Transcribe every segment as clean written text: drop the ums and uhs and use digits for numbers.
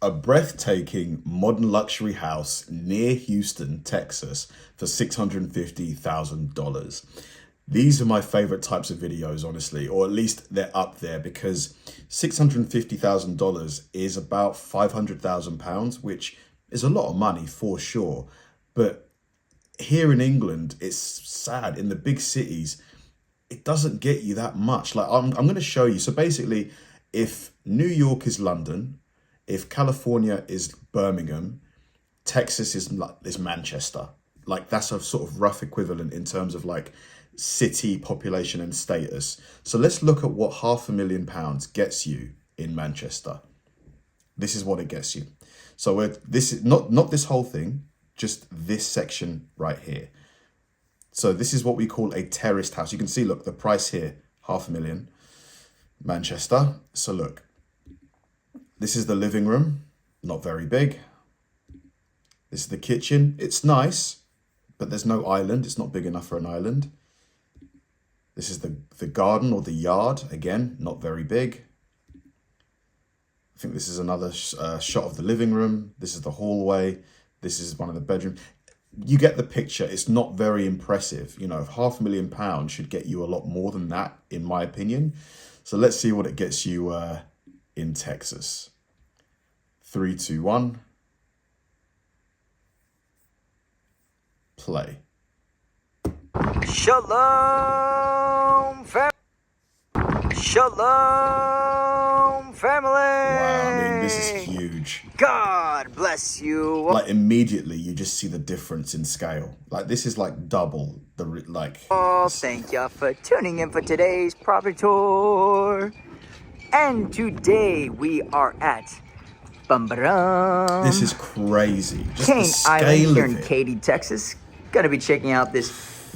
A breathtaking modern luxury house near Houston, Texas for $650,000. These are my favorite types of videos, honestly, or at least they're up there because $650,000 is about £500,000, which is a lot of money for sure. But here in England, it's sad. In the big cities, it doesn't get you that much. Like I'm going to show you. So basically, if New York is London, if California is Birmingham, Texas is Manchester. Like that's a sort of rough equivalent in terms of like city population and status. So let's look at what £500,000 gets you in Manchester. This is what it gets you. So this is not this whole thing, just this section right here. So this is what we call a terraced house. You can see, look, the price here, £500,000, Manchester. So look, this is the living room, not very big. This is the kitchen. It's nice, but there's no island. It's not big enough for an island. This is the garden or the yard. Again, not very big. I think this is another shot of the living room. This is the hallway. This is one of the bedrooms. You get the picture. It's not very impressive. You know, £500,000 should get you a lot more than that, in my opinion. So let's see what it gets you in Texas. 3, 2, 1. Play. Shalom, Shalom, family. Wow, I mean, this is huge. God bless you. Like immediately, you just see the difference in scale. Like this is like double the Thank you for tuning in for today's property tour. And today we are at This is crazy. Just Kane the scale Island here of in it. Katy, Texas. Gonna be checking out this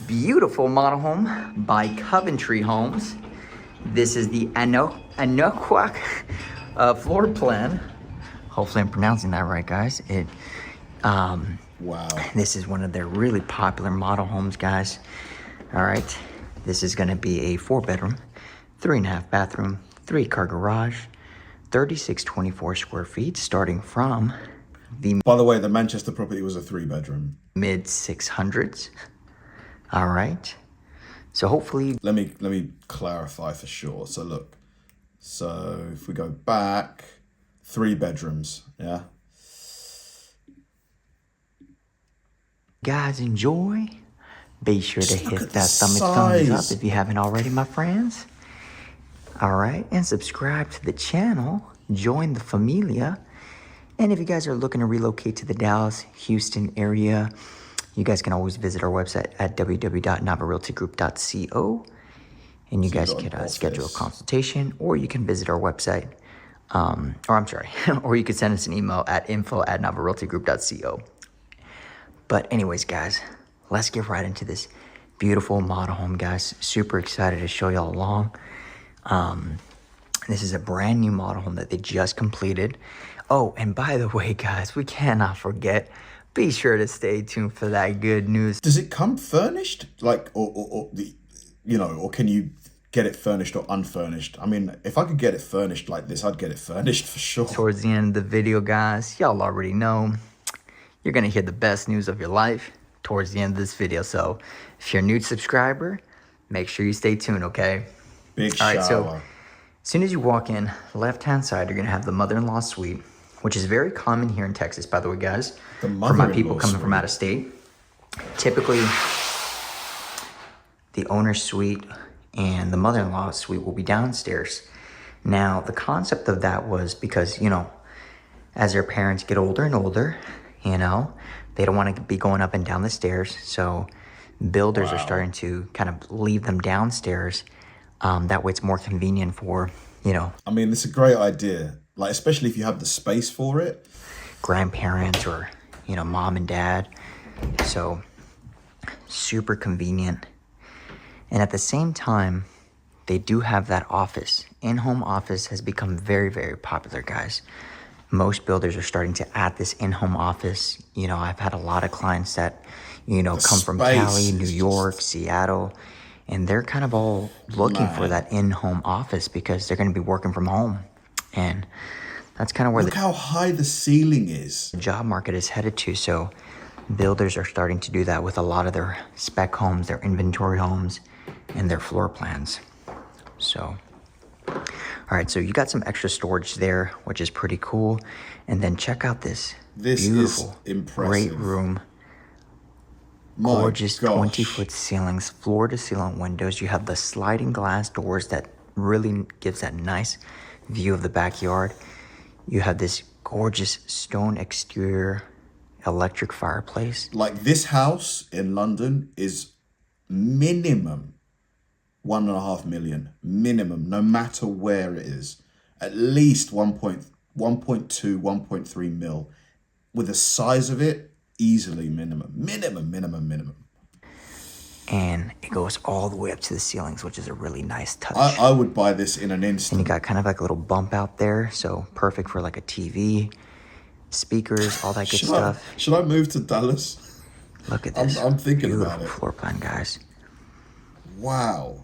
beautiful model home by Coventry Homes. This is the Anahuac floor plan. Hopefully I'm pronouncing that right, guys. Wow. This is one of their really popular model homes, guys. All right. This is gonna be a 4-bedroom, 3.5 bathroom, 3-car garage, 3624 square feet, starting from the By the way, the Manchester property was a 3-bedroom. mid 600s. All right. So hopefully, Let me clarify for sure. So look, so if we go back, 3 bedrooms, yeah. guys enjoy. Be sure to Just look hit at the that thumbs size. up if you haven't already, my friends. All right, and subscribe to the channel. Join the familia. And if you guys are looking to relocate to the Dallas, Houston area, you guys can always visit our website at www.navarealtygroup.co. And you So you guys got an can schedule a office. consultation, or you can visit our website. Or you can send us an email at info@navarealtygroup.co. But anyways, guys, let's get right into this beautiful model home, guys. Super excited to show y'all along. This is a brand new model home that they just completed. Oh, and by the way, guys, we cannot forget, be sure to stay tuned for that good news. Does it come furnished? Like, or the, you know, or can you get it furnished or unfurnished? I mean, if I could get it furnished like this, I'd get it furnished for sure. Towards the end of the video, guys, y'all already know, you're going to hear the best news of your life towards the end of this video. So if you're a new subscriber, make sure you stay tuned, okay? Big All shower. right, so as soon as you walk in, left-hand side, you're going to have the mother-in-law suite, which is very common here in Texas, by the way, guys. The For my people mother-in-law coming from suite. out of state. Typically, the owner's suite and the mother-in-law suite will be downstairs. Now, the concept of that was because, you know, as their parents get older and older, you know, they don't want to be going up and down the stairs. So builders are starting to kind of leave them downstairs. That way it's more convenient for, you know, I mean, it's a great idea. Like, especially if you have the space for it. grandparents or, you know, mom and dad. So super convenient. And at the same time, they do have that office. In-home office has become very, very popular, guys. Most builders are starting to add this in-home office. You know, I've had a lot of clients that, you know, come from space Cali, New is York, Seattle, and they're kind of all looking for Man. that in-home office because they're going to be working from home. And that's kind of where Look how high the ceiling is. the job market is headed to. So builders are starting to do that with a lot of their spec homes, their inventory homes, and their floor plans. So, all right, so you got some extra storage there, which is pretty cool. And then check out this beautiful, is impressive. great room. My Gorgeous gosh. 20-foot ceilings, floor-to-ceiling windows. You have the sliding glass doors that really gives that nice view of the backyard. You have this gorgeous stone exterior electric fireplace. Like this house in London is minimum 1.5 million. Minimum, no matter where it is. At least 1.2, 1.3 mil. With the size of it, easily minimum. And it goes all the way up to the ceilings, which is a really nice touch. I would buy this in an And instant. you got kind of like a little bump out there, so perfect for like a TV, speakers, all that good stuff. Should I move to Dallas? Look at this. I'm thinking beautiful about it. floor plan, guys. Wow.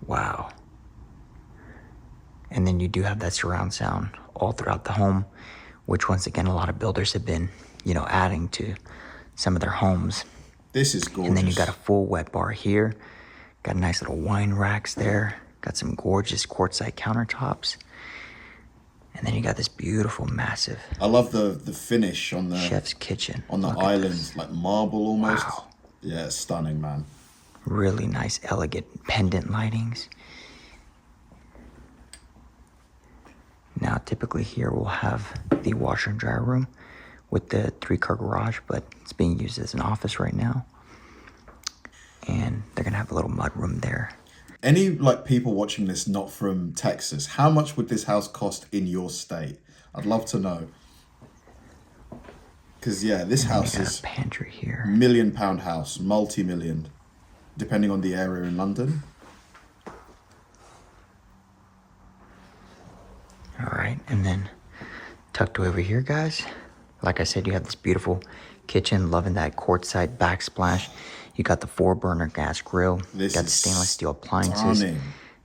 Wow. And then you do have that surround sound all throughout the home, which once again, a lot of builders have been, adding to some of their homes. This is gorgeous. And then you got a full wet bar here. Got nice little wine racks there. Got some gorgeous quartzite countertops. And then you got this beautiful, massive I love the finish on the chef's kitchen. on the Look at island, this. like marble almost. Wow. Yeah, it's stunning, man. Really nice, elegant pendant lightings. Now, typically here we'll have the washer and dryer room with the 3-car garage, but it's being used as an office right now. And they're gonna have a little mud room there. Any people watching this not from Texas, how much would this house cost in your state? I'd love to know. Because this house You got is a pantry here. £1 million house, multi-million, depending on the area in London. All right, and then tucked away over here, guys. Like I said, you have this beautiful kitchen, loving that quartzite backsplash. You got the 4-burner gas grill. This got the is stainless steel appliances. stunning.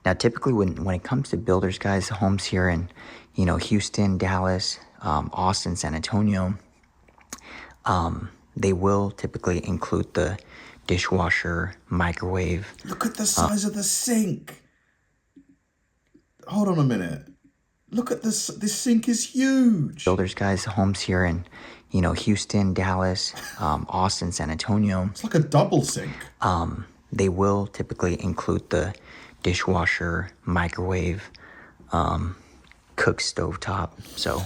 Now, typically when it comes to builders, guys, homes here in, Houston, Dallas, Austin, San Antonio, they will typically include the dishwasher, microwave. Look at the size of the sink. Hold on a minute. Look at this. This sink is huge. Builders, guys, homes here in, Houston, Dallas, Austin, San Antonio. It's like a double sink. They will typically include the dishwasher, microwave, cook stovetop. So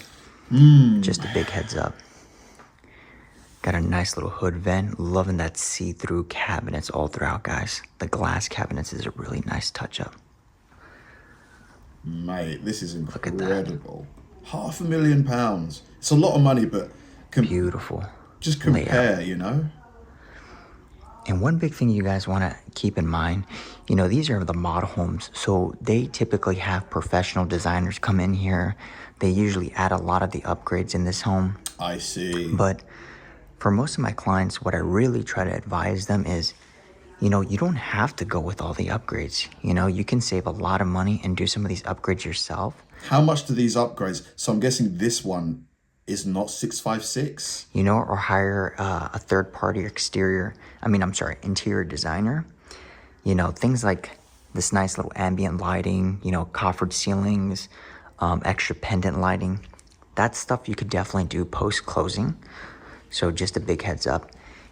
just a big heads up. Got a nice little hood vent. Loving that see-through cabinets all throughout, guys. The glass cabinets is a really nice touch-up. Mate, this is at that. incredible. £500,000. It's a lot of money, but Beautiful. just compare, layout. And one big thing you guys want to keep in mind, these are the model homes. So they typically have professional designers come in here. They usually add a lot of the upgrades in this home. I see. But for most of my clients, what I really try to advise them is, you don't have to go with all the upgrades. You can save a lot of money and do some of these upgrades yourself. How much do these upgrades? So I'm guessing this one is not 656. Or hire a third-party interior designer. Things like this nice little ambient lighting, coffered ceilings, extra pendant lighting. That stuff you could definitely do post-closing. So just a big heads up.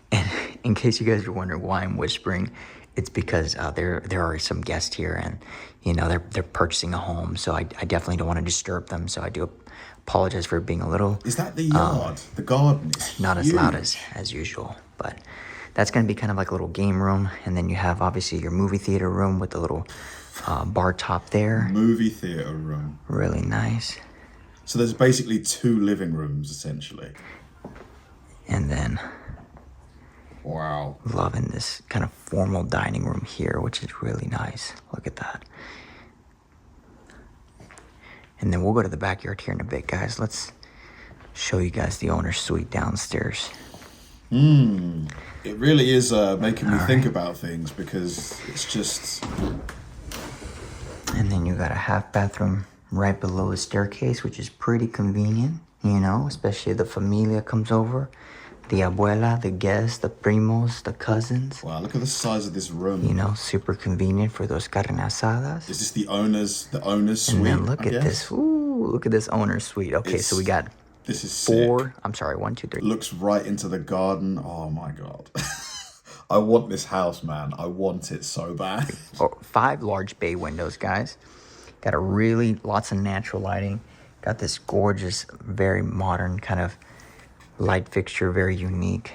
And in case you guys are wondering why I'm whispering, it's because there are some guests here, and they're purchasing a home, so I definitely don't want to disturb them. So I do apologize for being a little. Is that the yard? The garden is not huge. as loud as usual, but that's gonna be kind of like a little game room, and then you have obviously your movie theater room with the little bar top there. Movie theater room. Really nice. So there's basically 2 living rooms essentially. And then Wow. loving this kind of formal dining room here, which is really nice. Look at that. And then we'll go to the backyard here in a bit, guys. Let's show you guys the owner's suite downstairs. It really is making me think about things, because it's just... And then you got a half bathroom right below the staircase, which is pretty convenient, you know, especially the familia comes over. The abuela, the guests, the primos, the cousins. Wow, look at the size of this room. You know, super convenient for those carne asadas. Is this the owner's suite? And then look at this. Ooh, look at this owner's suite. Okay, so we got this is four. Sick. I'm sorry, 1, 2, 3. Looks right into the garden. Oh my God. I want this house, man. I want it so bad. 5 large bay windows, guys. Got a really, lots of natural lighting. Got this gorgeous, very modern kind of light fixture, very unique.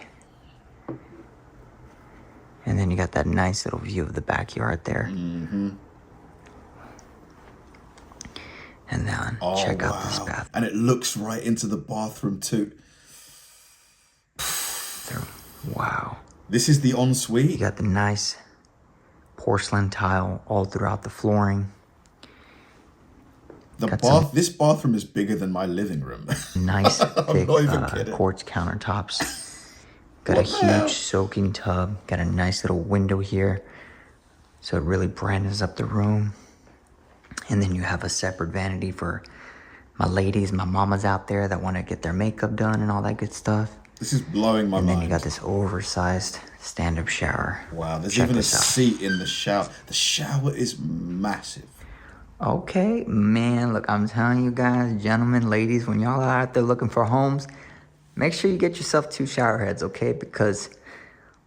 And then you got that nice little view of the backyard there. Mm-hmm. And then check out this bathroom. And it looks right into the bathroom too. Wow. This is the ensuite. You got the nice porcelain tile all throughout the flooring. This bathroom is bigger than my living room. Nice thick quartz countertops. Got a huge soaking tub. Got a nice little window here, so it really brightens up the room. And then you have a separate vanity for my ladies, my mamas out there that want to get their makeup done and all that good stuff. This is blowing my mind. And then you got this oversized stand-up shower. Wow, there's even a seat in the shower. The shower is massive. Okay, man, look, I'm telling you guys, gentlemen, ladies, when y'all are out there looking for homes, make sure you get yourself 2 shower heads, okay? Because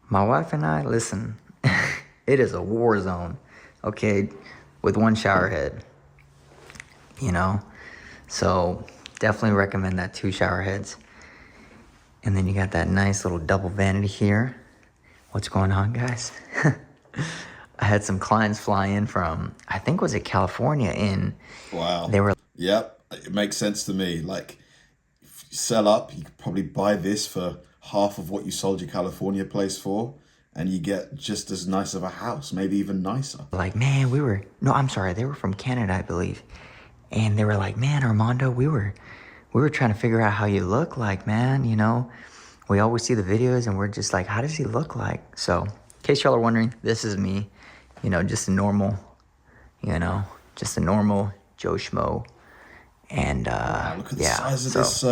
my wife and I, listen, it is a war zone, okay, with 1 shower head, you know? So definitely recommend that 2 shower heads. And then you got that nice little double vanity here. What's going on, guys? I had some clients fly in from, I think, was it California? Wow. They were. Yep, it makes sense to me. Like, if you sell up, you could probably buy this for half of what you sold your California place for, and you get just as nice of a house, maybe even nicer. Like, man, they were from Canada, I believe. And they were like, man, Armando, we were trying to figure out how you look like, man, you know? We always see the videos and we're just like, how does he look like? So, in case y'all are wondering, this is me. You know, just a normal Joe Schmo. And, wow, look at the size of this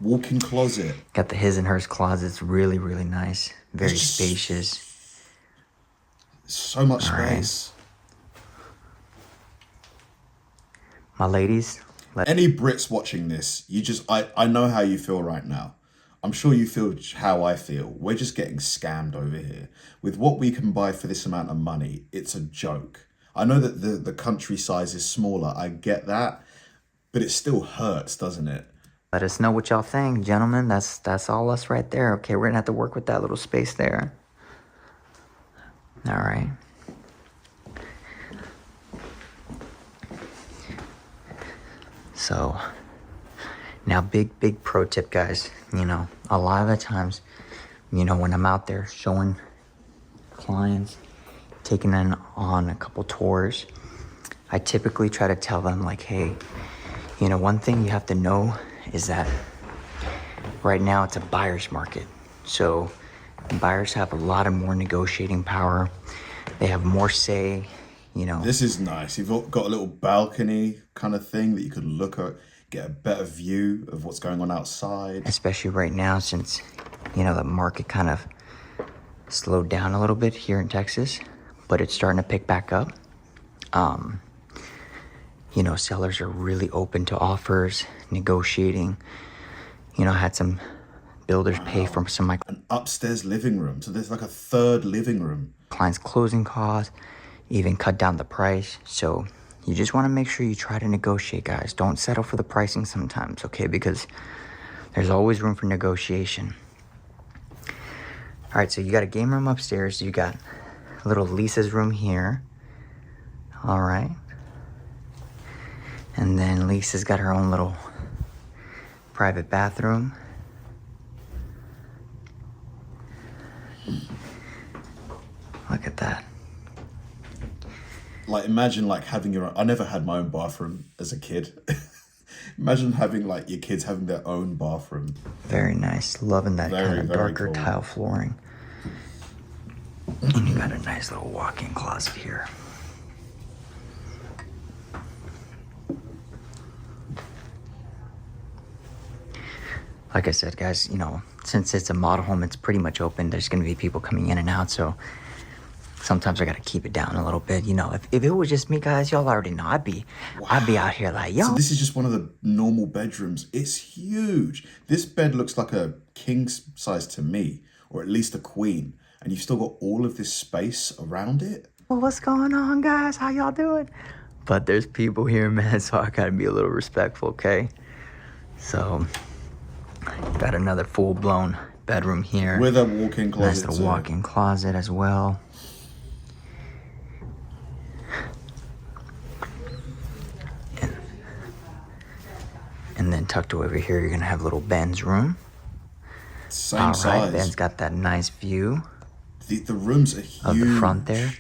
walk-in closet. Got the his and hers closets, really, really nice. Very spacious. So much space. Right. My ladies. Any Brits watching this, I know how you feel right now. I'm sure you feel how I feel. We're just getting scammed over here. With what we can buy for this amount of money, it's a joke. I know that the country size is smaller. I get that. But it still hurts, doesn't it? Let us know what y'all think, gentlemen. That's all us right there. Okay, we're going to have to work with that little space there. All right. So, now big pro tip, guys. You know, a lot of the times, you know, when I'm out there showing clients, taking them on a couple tours, I typically try to tell them like, hey, you know, one thing you have to know is that right now it's a buyer's market. So buyers have a lot of more negotiating power. They have more say, you know. This is nice. You've got a little balcony kind of thing that you could look at, get a better view of what's going on outside. Especially right now since, you know, the market kind of slowed down a little bit here in Texas, but it's starting to pick back up. You know, sellers are really open to offers, negotiating. You know, I had some builders pay for some of my an upstairs living room. So there's like a third living room. Clients' closing costs, even cut down the price. So you just want to make sure you try to negotiate, guys. Don't settle for the pricing sometimes, okay? Because there's always room for negotiation. All right, so you got a game room upstairs. You got a little Lisa's room here. All right. And then Lisa's got her own little private bathroom. Look at that. Like, imagine like having your own, I never had my own bathroom as a kid. Imagine having like your kids having their own bathroom. Very nice. Loving that kind of darker cool tile flooring. And you got a nice little walk-in closet here. like I said, guys, you know, since it's a model home, it's pretty much open. There's going to be people coming in and out. So sometimes I got to keep it down a little bit. You know, if it was just me, guys, y'all already know I'd be out here like, yo. So this is just one of the normal bedrooms. It's huge. This bed looks like a king size to me, or at least a queen. And you've still got all of this space around it. Well, what's going on, guys? How y'all doing? But there's people here, man, so I gotta be a little respectful, okay? So, got another full-blown bedroom here. With a walk-in closet. Nice little walk-in closet as well. And then tucked over here, you're gonna have little Ben's room. Same size. Ben's got that nice view. The rooms are huge. Of the front there.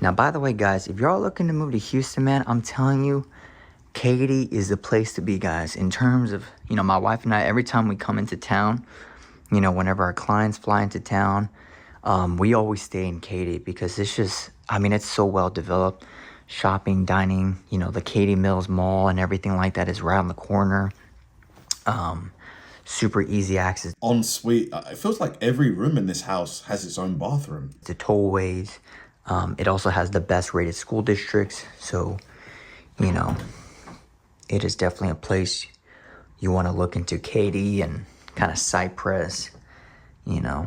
Now, by the way, guys, if you're all looking to move to Houston, man, I'm telling you, Katy is the place to be, guys. In terms of, you know, my wife and I, every time we come into town, you know, whenever our clients fly into town, we always stay in Katy because it's just, I mean, it's so well developed. Shopping, dining, you know, the Katy Mills Mall and everything like that is right on the corner. Super easy access. Ensuite. It feels like every room in this house has its own bathroom. The tollways. It also has the best rated school districts. So, you know, it is definitely a place you want to look into. Katy and kind of Cypress, you know.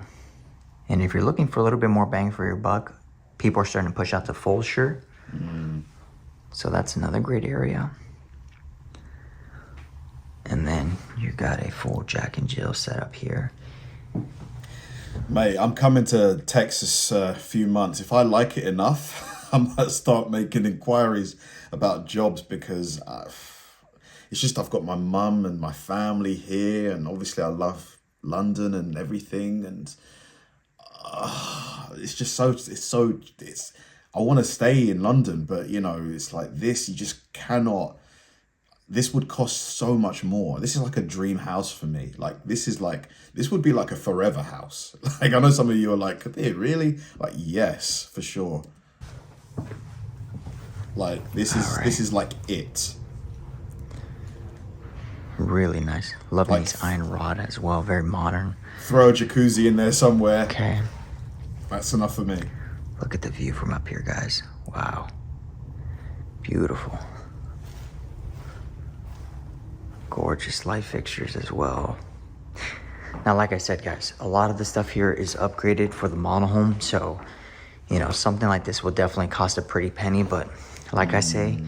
And if you're looking for a little bit more bang for your buck, people are starting to push out to Fulshire. So that's another great area. And then you got a full Jack and Jill setup here. Mate, I'm coming to Texas a few months. If I like it enough, I might start making inquiries about jobs because it's just I've got my mum and my family here, and obviously I love London and everything, and it's just I want to stay in London, but you know, it's like this, you just cannot. This would cost so much more. This is like a dream house for me. Like, this would be like a forever house. Like, I know some of you are like, Kabir, really? Like, yes, for sure. Like, this is like it. Really nice. Loving these iron rod as well. Very modern. Throw a jacuzzi in there somewhere. Okay. That's enough for me. Look at the view from up here, guys. Wow. Beautiful. Gorgeous light fixtures as well. Now, like I said, guys, a lot of the stuff here is upgraded for the model home. So, you know, something like this will definitely cost a pretty penny. But like I say,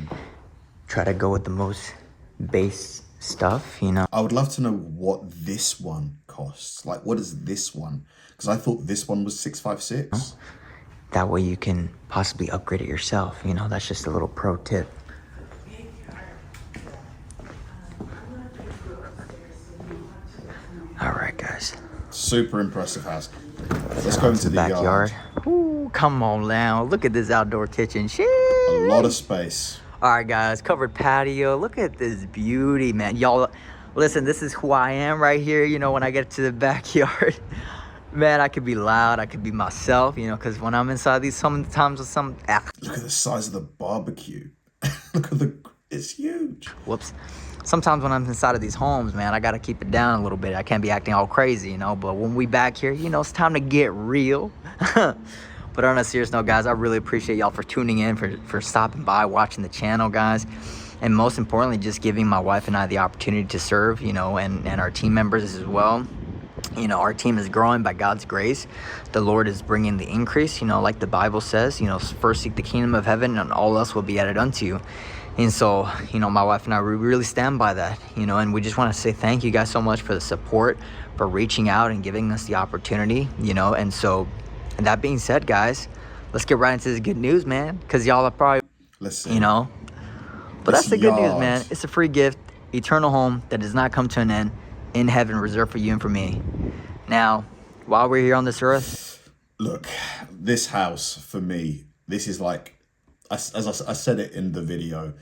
try to go with the most base stuff, you know. I would love to know what this one costs. Like, what is this one? Because I thought this one was 656. That way you can possibly upgrade it yourself. You know, that's just a little pro tip. All right, guys. Super impressive house. Let's go into the backyard. Ooh, come on now. Look at this outdoor kitchen. Shit. A lot of space. All right, guys. Covered patio. Look at this beauty, man. Y'all, listen, this is who I am right here. You know, when I get to the backyard, man, I could be loud. I could be myself, you know, because when I'm inside these, sometimes with some... Look at the size of the barbecue. Look at it's huge. Whoops. Sometimes when I'm inside of these homes, man, I got to keep it down a little bit. I can't be acting all crazy, you know. But when we back here, you know, it's time to get real. But on a serious note, guys, I really appreciate y'all for tuning in, for stopping by, watching the channel, guys. And most importantly, just giving my wife and I the opportunity to serve, you know, and our team members as well. You know, our team is growing by God's grace. The Lord is bringing the increase, you know, like the Bible says, you know, first seek the kingdom of heaven and all else will be added unto you. And so, you know, my wife and I, we really stand by that, you know, and we just want to say thank you guys so much for the support, for reaching out and giving us the opportunity, you know. And so, that being said, guys, let's get right into this good news, man, because y'all are probably, you know, but that's the good news, man. It's a free gift, eternal home that does not come to an end, in heaven, reserved for you and for me. Now, while we're here on this earth, look, this house for me, this is like, as I said it in the video,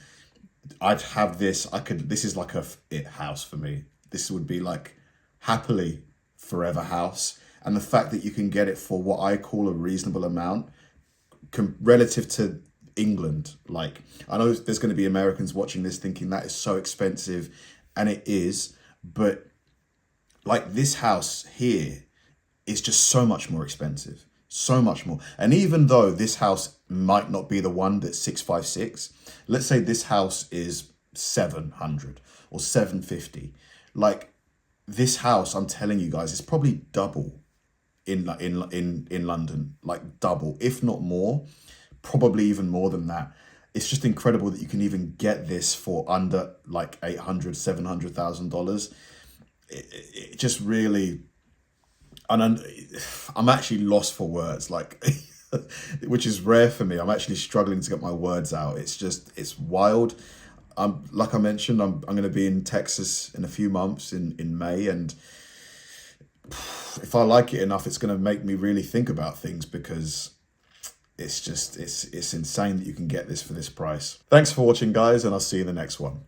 I'd have this. This is like it house for me. This would be like happily forever house, and the fact that you can get it for what I call a reasonable amount, relative to England. Like, I know there's going to be Americans watching this thinking that is so expensive, and it is, but like this house here is just so much more expensive, so much more. And even though this house might not be the one that's 656, let's say this house is 700 or 750. Like this house, I'm telling you guys, is probably double in London, like double, if not more, probably even more than that. It's just incredible that you can even get this for under like $700,000. It just really, and I'm actually lost for words, like, which is rare for me. I'm actually struggling to get my words out. It's wild. Like I mentioned, I'm going to be in Texas in a few months in May, and if I like it enough, it's going to make me really think about things, because it's insane that you can get this for this price. Thanks for watching, guys, and I'll see you in the next one.